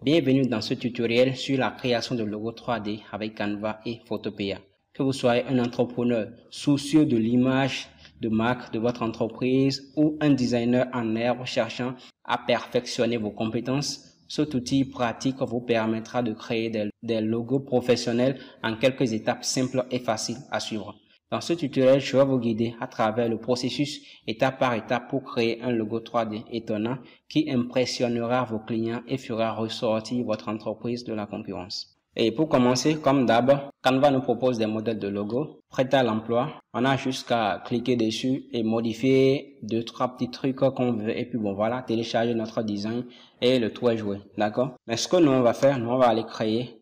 Bienvenue dans ce tutoriel sur la création de logos 3D avec Canva et Photopea. Que vous soyez un entrepreneur soucieux de l'image de marque de votre entreprise ou un designer en herbe cherchant à perfectionner vos compétences, cet outil pratique vous permettra de créer des logos professionnels en quelques étapes simples et faciles à suivre. Dans ce tutoriel, je vais vous guider à travers le processus étape par étape pour créer un logo 3D étonnant qui impressionnera vos clients et fera ressortir votre entreprise de la concurrence. Et pour commencer, comme d'hab, Canva nous propose des modèles de logo prêts à l'emploi. On a jusqu'à cliquer dessus et modifier 2-3 petits trucs qu'on veut. Et puis bon, voilà, télécharger notre design et le tout est joué. D'accord? Mais ce que nous on va faire, nous on va aller créer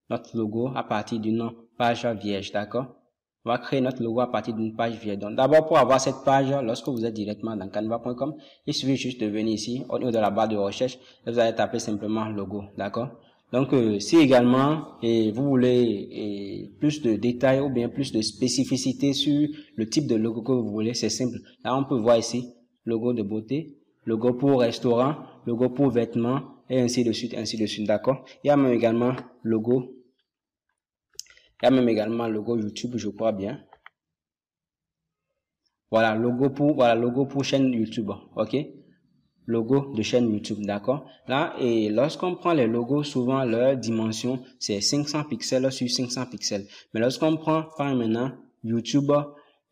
notre logo à partir d'une page vierge. D'accord? On va créer notre logo à partir d'une page vierge. Donc, d'abord, pour avoir cette page, lorsque vous êtes directement dans canva.com, il suffit juste de venir ici, au niveau de la barre de recherche, et vous allez taper simplement logo. D'accord? Donc, si également, vous voulez plus de détails ou bien plus de spécificité sur le type de logo que vous voulez, c'est simple. Là, on peut voir ici, logo de beauté, logo pour restaurant, logo pour vêtements, et ainsi de suite, d'accord? Il y a même également logo. Il y a même également logo YouTube, je crois bien. Voilà, logo pour chaîne YouTube, ok? Logo de chaîne YouTube, d'accord? Là, et lorsqu'on prend les logos, souvent leur dimension, c'est 500 pixels sur 500 pixels. Mais lorsqu'on prend, par maintenant, YouTube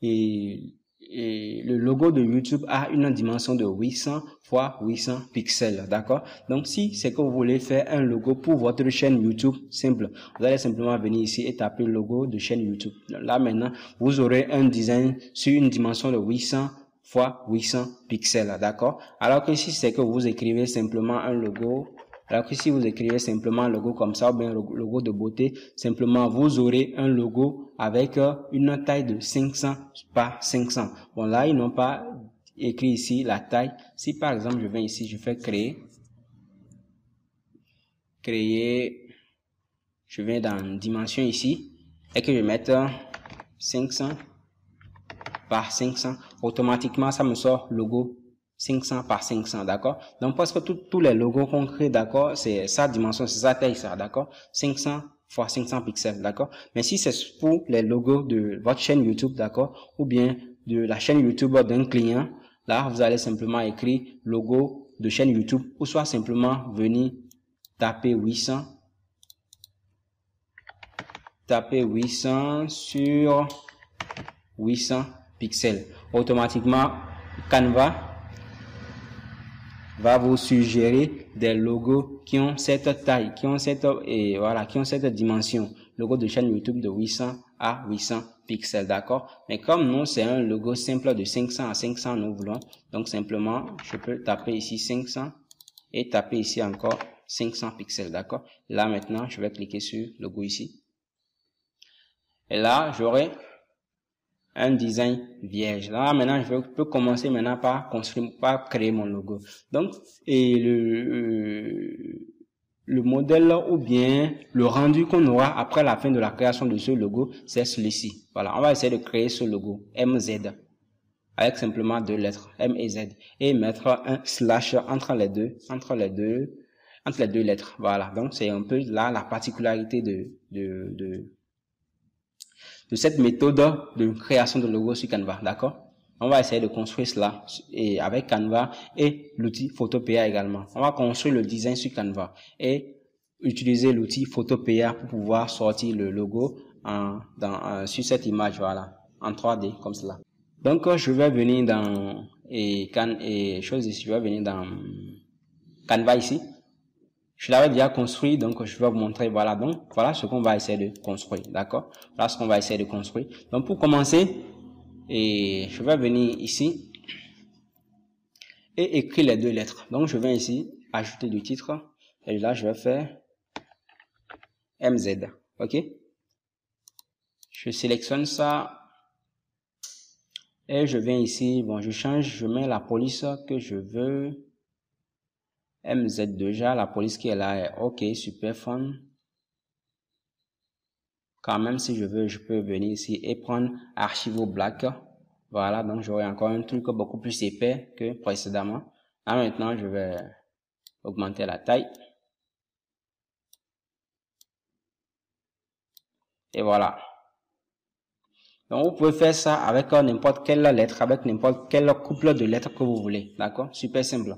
et le logo de YouTube a une dimension de 800 x 800 pixels, d'accord? Donc, si c'est que vous voulez faire un logo pour votre chaîne YouTube, simple, vous allez simplement venir ici et taper logo de chaîne YouTube. Là, maintenant, vous aurez un design sur une dimension de 800 x 800 pixels, d'accord? Alors que si c'est que vous écrivez simplement un logo, alors que si vous écrivez simplement un logo comme ça, ou bien un logo de beauté, simplement vous aurez un logo avec une taille de 500 par 500. Bon, là, ils n'ont pas écrit ici la taille. Si par exemple, je viens ici, je fais créer, je viens dans dimension ici, et que je mette 500 par 500, automatiquement, ça me sort logo 500 par 500, d'accord? Donc, parce que tous les logos qu'on crée, d'accord, c'est sa dimension, c'est sa taille, ça, d'accord? 500 x 500 pixels, d'accord? Mais si c'est pour les logos de votre chaîne YouTube, d'accord, ou bien de la chaîne YouTube d'un client, là, vous allez simplement écrire logo de chaîne YouTube, ou soit simplement venir taper 800 sur 800 pixels. Automatiquement, Canva va vous suggérer des logos qui ont cette taille, qui ont cette dimension. Logo de chaîne YouTube de 800 à 800 pixels, d'accord? Mais comme nous, c'est un logo simple de 500 à 500, nous voulons. Donc, simplement, je peux taper ici 500 et taper ici encore 500 pixels, d'accord? Là, maintenant, je vais cliquer sur logo ici. Et là, j'aurai un design vierge. Là, maintenant, je peux commencer maintenant par créer mon logo. Donc, et le modèle ou bien le rendu qu'on aura après la fin de la création de ce logo, c'est celui-ci. Voilà, on va essayer de créer ce logo MZ avec simplement 2 lettres M et Z et mettre un slash entre les deux lettres. Voilà, donc c'est un peu là la particularité de cette méthode de création de logo sur Canva, d'accord? On va essayer de construire cela et avec Canva et l'outil Photopea également. On va construire le design sur Canva et utiliser l'outil Photopea pour pouvoir sortir le logo sur cette image, voilà, en 3D comme cela. Donc je vais venir dans je vais venir dans Canva ici. Je l'avais déjà construit, donc je vais vous montrer, voilà, donc voilà ce qu'on va essayer de construire, d'accord? Voilà ce qu'on va essayer de construire. Donc pour commencer, je vais venir ici et écrire les 2 lettres. Donc je viens ici, ajouter du titre, et là je vais faire MZ, ok? Je sélectionne ça, et je viens ici, bon je change, je mets la police que je veux, MZ déjà, la police qui est là est ok, super fun. Quand même, si je veux, je peux venir ici et prendre Archivo Black. Voilà, donc j'aurai encore un truc beaucoup plus épais que précédemment. Là, maintenant, je vais augmenter la taille. Et voilà. Donc, vous pouvez faire ça avec n'importe quelle lettre, avec n'importe quel couple de lettres que vous voulez. D'accord? Super simple.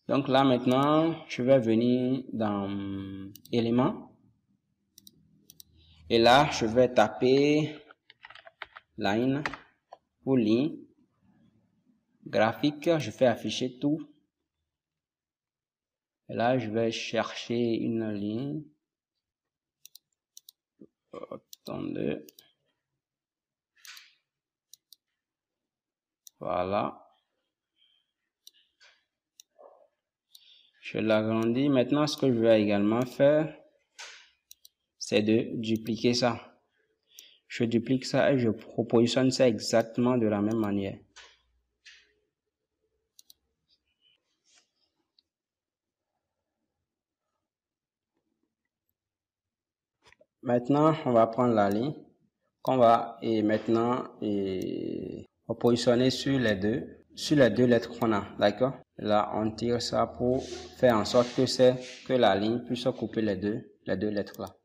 Donc là, maintenant, je vais venir dans éléments. Et là, je vais taper line ou ligne. Graphique, je fais afficher tout. Et là, je vais chercher une ligne. Attendez. Voilà. Je l'agrandis. Maintenant, ce que je vais également faire, c'est de dupliquer ça. Je duplique ça et je repositionne ça exactement de la même manière. Maintenant, on va prendre la ligne qu'on va repositionner sur les deux lettres qu'on a, d'accord? Là, on tire ça pour faire en sorte que la ligne puisse couper les deux lettres là.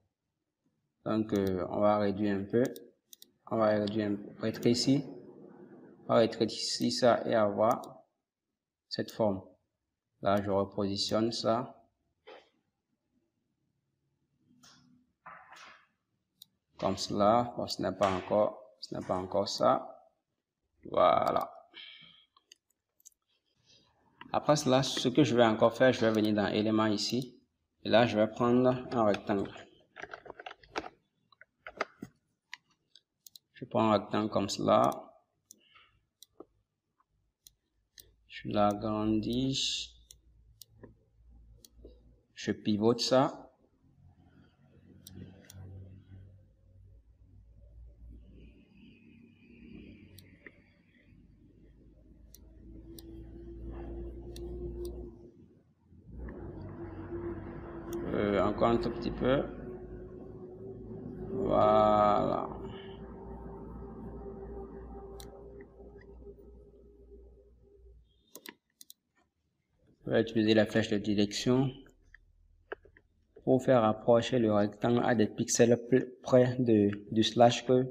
Donc, on va réduire un peu, rétrécir ça et avoir cette forme. Là, je repositionne ça. Comme cela. Bon, ce n'est pas encore ça. Voilà. Après cela, ce que je vais encore faire, je vais venir dans éléments ici. Et là, je vais prendre un rectangle. Je prends un rectangle comme cela. Je l'agrandis. Je pivote ça. Encore un tout petit peu. Voilà. Je vais utiliser la flèche de direction pour faire approcher le rectangle à des pixels près du slash que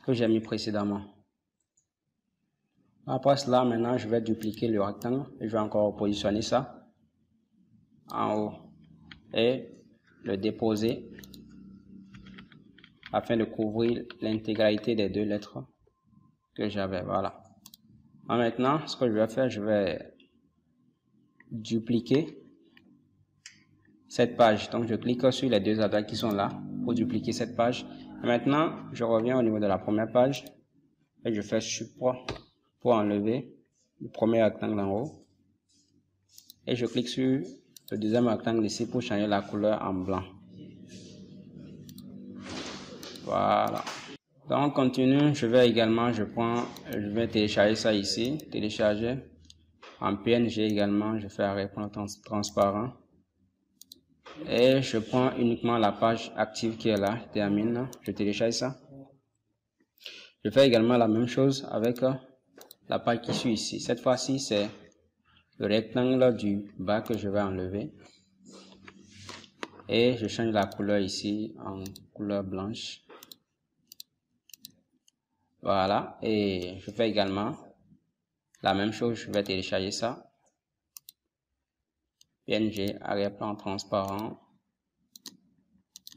j'ai mis précédemment. Après cela, maintenant, je vais dupliquer le rectangle et je vais encore positionner ça en haut et le déposer afin de couvrir l'intégralité des deux lettres que j'avais. Voilà. Maintenant, ce que je vais faire, je vais dupliquer cette page. Donc, je clique sur les deux adresses qui sont là pour dupliquer cette page. Et maintenant, je reviens au niveau de la première page et je fais support pour enlever le premier rectangle en haut. Et je clique sur le deuxième rectangle ici pour changer la couleur en blanc. Voilà. Donc, on continue. Je vais télécharger ça ici. Télécharger en PNG également. Je fais arrêt transparent. Et je prends uniquement la page active qui est là. Je termine. Je télécharge ça. Je fais également la même chose avec la page qui suit ici. Cette fois-ci, c'est le rectangle du bas que je vais enlever. Et je change la couleur ici en couleur blanche. Voilà. Et je fais également la même chose. Je vais télécharger ça. PNG, arrière-plan transparent.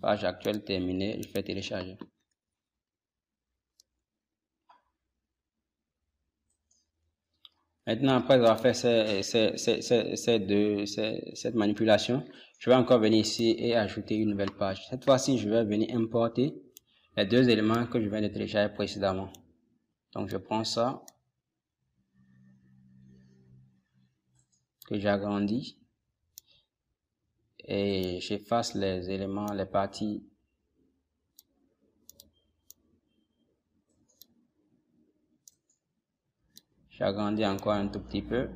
Page actuelle terminée. Je fais télécharger. Maintenant, après avoir fait cette manipulation, je vais encore venir ici et ajouter une nouvelle page. Cette fois-ci, je vais venir importer les deux éléments que je viens de télécharger précédemment. Donc, je prends ça, que j'agrandis, et j'efface les éléments, les parties. J'agrandis encore un tout petit peu.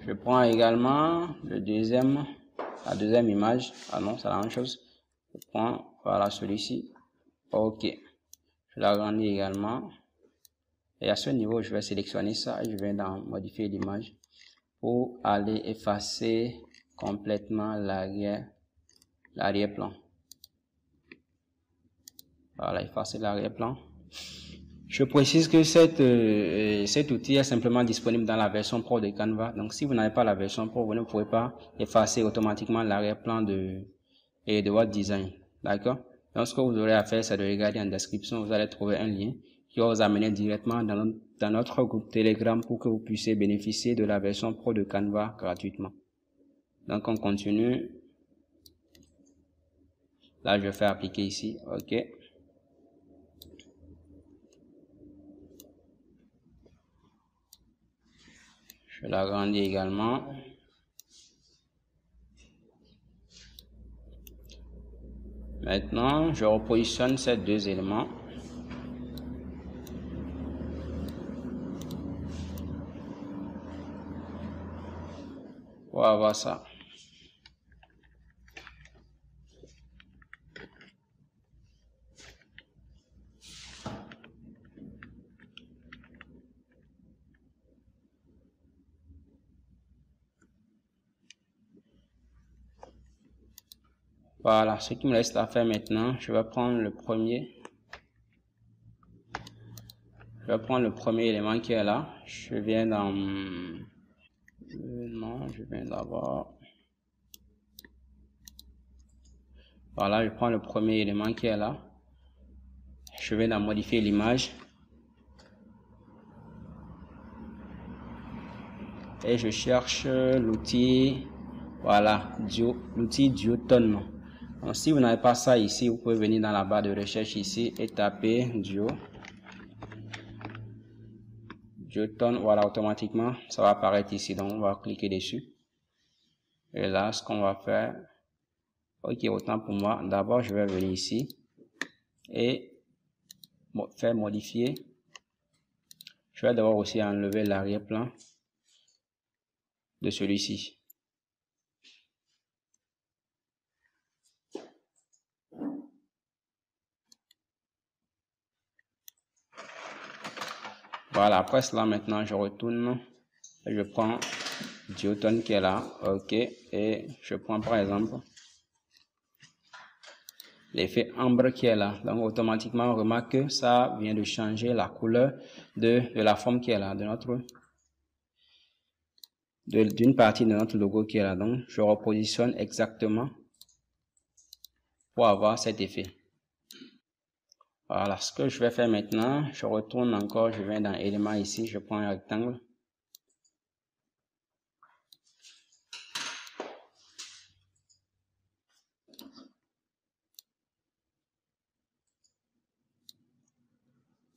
Je prends également la deuxième image. Ah non, c'est la même chose. Je prends, voilà, celui-ci. OK. Je l'agrandis également. Et à ce niveau, je vais sélectionner ça et je vais dans modifier l'image pour aller effacer complètement l'arrière l'arrière-plan. Voilà, effacer l'arrière-plan. Je précise que cet outil est simplement disponible dans la version Pro de Canva. Donc, si vous n'avez pas la version Pro, vous ne pouvez pas effacer automatiquement l'arrière-plan de votre design. D'accord? Donc, ce que vous aurez à faire, c'est de regarder en description. Vous allez trouver un lien qui va vous amener directement dans notre groupe Telegram pour que vous puissiez bénéficier de la version Pro de Canva gratuitement. Donc, on continue. Là, je vais faire appliquer ici. OK. Je l'agrandis également. Maintenant, je repositionne ces deux éléments. Pour avoir ça. Voilà, ce qui me reste à faire maintenant, je vais prendre le premier. Je vais prendre le premier élément qui est là. Je viens dans... Non, je viens d'avoir... Voilà, je prends le premier élément qui est là. Je viens d'en modifier l'image. Et je cherche l'outil, voilà, l'outil Duotone. Donc, si vous n'avez pas ça ici, vous pouvez venir dans la barre de recherche ici et taper Duotone. Voilà, automatiquement, ça va apparaître ici. Donc, on va cliquer dessus. Et là, ce qu'on va faire, ok, autant pour moi. D'abord, je vais venir ici et faire modifier. Je vais d'abord aussi enlever l'arrière-plan de celui-ci. Voilà, après cela, maintenant, je retourne et je prends Duotone qui est là, ok, et je prends par exemple l'effet ambre qui est là. Donc, automatiquement, on remarque que ça vient de changer la couleur de la forme qui est là, d'une partie de notre logo qui est là. Donc, je repositionne exactement pour avoir cet effet. Voilà, ce que je vais faire maintenant, je retourne encore, je viens dans éléments ici, je prends un rectangle.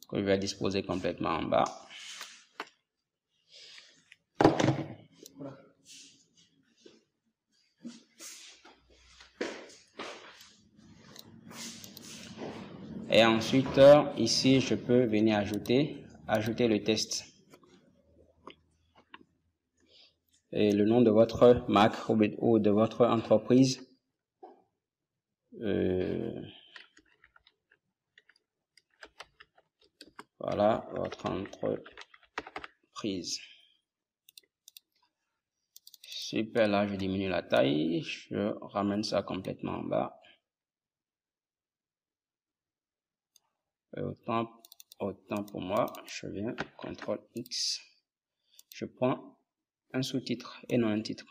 Que je vais disposer complètement en bas. Et ensuite, ici, je peux venir ajouter le test. Et le nom de votre marque ou de votre entreprise. Voilà, votre entreprise. Super, là, je diminue la taille. Je ramène ça complètement en bas. Et autant pour moi, je viens, CTRL X. Je prends un sous-titre et non un titre.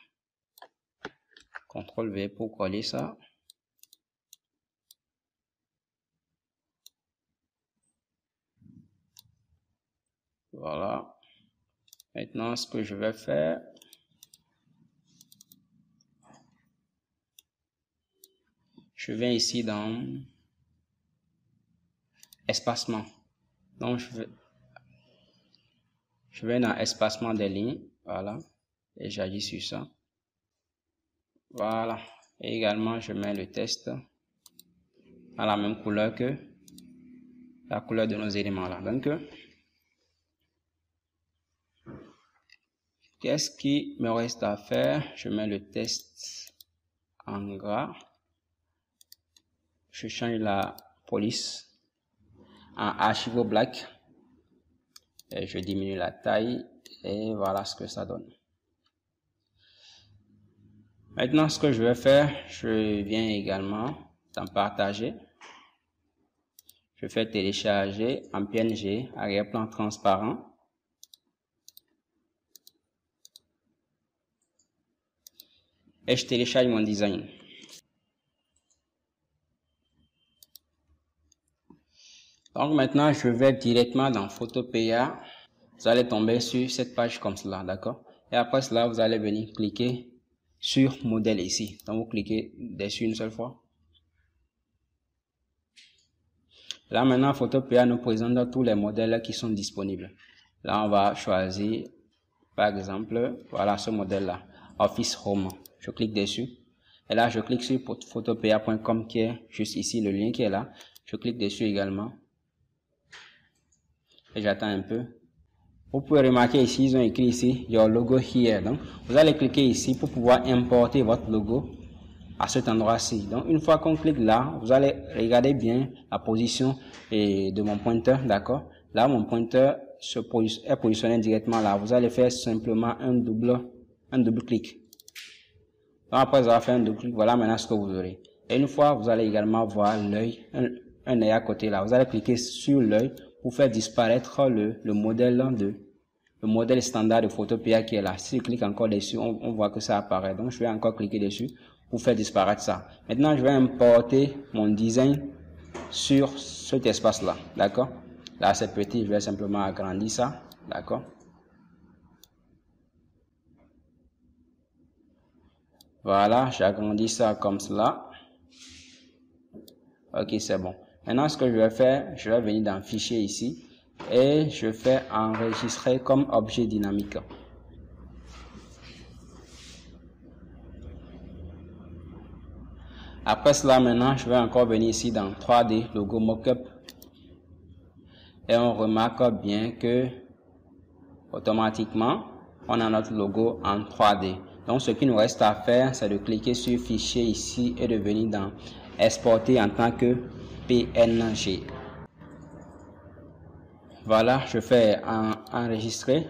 CTRL V pour coller ça. Voilà. Maintenant, ce que je vais faire, je viens ici dans espacement. Donc, je vais dans espacement des lignes. Voilà. Et j'agis sur ça. Voilà. Et également, je mets le test à la même couleur que la couleur de nos éléments là. Donc, qu'est-ce qui me reste à faire? Je mets le test en gras. Je change la police en archivo black. Et je diminue la taille. Et voilà ce que ça donne. Maintenant, ce que je vais faire, je viens également dans partager. Je fais télécharger en PNG, arrière-plan transparent. Et je télécharge mon design. Donc maintenant, je vais directement dans Photopea. Vous allez tomber sur cette page comme cela, d'accord? Et après cela, vous allez venir cliquer sur modèle ici. Donc vous cliquez dessus une seule fois. Là maintenant, Photopea nous présente tous les modèles qui sont disponibles. Là, on va choisir, par exemple, voilà ce modèle-là, Office Home. Je clique dessus. Et là, je clique sur photopea.com qui est juste ici, le lien qui est là. Je clique dessus également. Et j'attends un peu. Vous pouvez remarquer ici, ils ont écrit ici, your logo here. Donc, vous allez cliquer ici pour pouvoir importer votre logo à cet endroit-ci. Donc, une fois qu'on clique là, vous allez regarder bien la position de mon pointeur, d'accord? Là, mon pointeur est positionné directement là. Vous allez faire simplement un double clic. Donc, après avoir fait un double clic, voilà maintenant ce que vous aurez. Et une fois, vous allez également voir l'œil, un œil à côté là. Vous allez cliquer sur l'œil pour faire disparaître le modèle standard de Photopea qui est là. Si je clique encore dessus, on voit que ça apparaît. Donc, je vais encore cliquer dessus pour faire disparaître ça. Maintenant, je vais importer mon design sur cet espace-là. D'accord? Là, c'est petit. Je vais simplement agrandir ça. D'accord? Voilà, j'agrandis ça comme cela. Ok, c'est bon. Maintenant, ce que je vais faire, je vais venir dans Fichier ici et je fais enregistrer comme objet dynamique. Après cela, maintenant, je vais encore venir ici dans 3D, logo mockup. Et on remarque bien que automatiquement, on a notre logo en 3D. Donc, ce qu'il nous reste à faire, c'est de cliquer sur Fichier ici et de venir dans Exporter en tant que PNG. Voilà, je fais enregistrer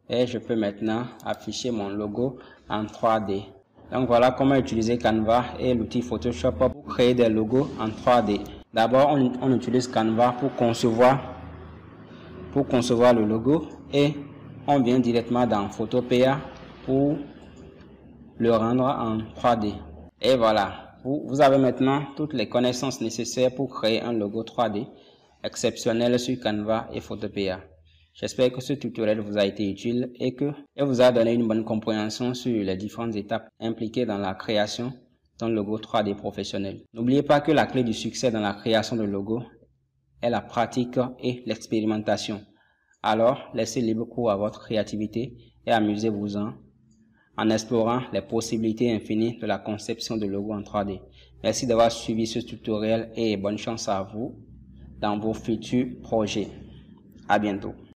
et je peux maintenant afficher mon logo en 3D. Donc voilà comment utiliser Canva et l'outil Photoshop pour créer des logos en 3D. D'abord, on utilise Canva pour concevoir le logo et on vient directement dans Photopea pour le rendre en 3D. Et voilà. Vous avez maintenant toutes les connaissances nécessaires pour créer un logo 3D exceptionnel sur Canva et Photopea. J'espère que ce tutoriel vous a été utile et vous a donné une bonne compréhension sur les différentes étapes impliquées dans la création d'un logo 3D professionnel. N'oubliez pas que la clé du succès dans la création de logo est la pratique et l'expérimentation. Alors, laissez libre cours à votre créativité et amusez-vous-en en explorant les possibilités infinies de la conception de logos en 3D. Merci d'avoir suivi ce tutoriel et bonne chance à vous dans vos futurs projets. À bientôt.